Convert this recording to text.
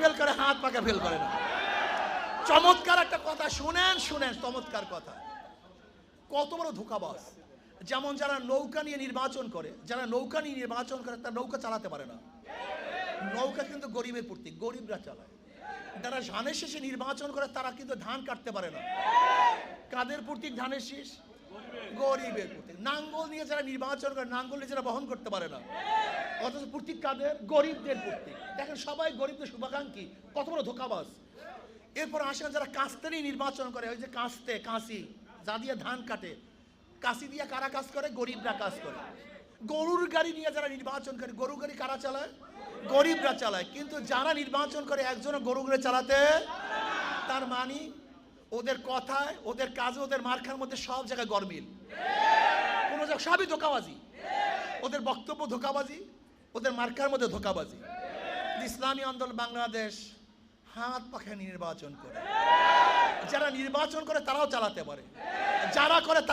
Fail করে, হাত পাকে ফেল করে না। চমৎকার একটা কথা শুনেন, চমৎকার কথা। কত বড় ধোঁকাবাজ! যেমন যারা নৌকা নিয়ে নির্বাচন করে, তারা নৌকা চালাতে পারে না। নৌকা কিন্তু গরিবের প্রতীক, গরিবরা চালায়। যারা ধানের শেষে নির্বাচন করে তারা কিন্তু ধান কাটতে পারে না। কাদের প্রতীক ধানের শীষ? গরিবের প্রতীক। নাঙ্গল নিয়ে যারা নির্বাচন করে, নাঙ্গল নিয়ে যারা বহন করতে পারে না, অথচ প্রতীক কাদের? গরিবদের প্রতীক। দেখেন সবাই গরিবদের শুভাকাঙ্ক্ষী, কত বড় ধোঁকাবাজ। এরপর আসেন যারা কাস্তে নিয়ে নির্বাচন করে, ওই যে কাঁচি যা দিয়ে ধান কাটে, কাঁচি দিয়ে কারা কাজ করে? গরিবরা কাজ করে। গরুর গাড়ি নিয়ে যারা নির্বাচন করে, গরুর গাড়ি কারা চালায়? গরিবরা চালায়। কিন্তু যারা নির্বাচন করে একজনও গরু গাড়ি চালাতে, তার মানে ওদের কথায়, ওদের কাজে, ওদের মার্কার মধ্যে সব জায়গায় গরমিল, কোনো জায়গায় সবই ধোঁকাবাজি। ওদের বক্তব্য ধোঁকাবাজি, ওদের মার্কার মধ্যে ধোঁকাবাজি। ইসলামী আন্দোলন বাংলাদেশ হাত পাখা নির্বাচন করে, যারা নির্বাচন করে তারাও চালাতে পারে, যারা করে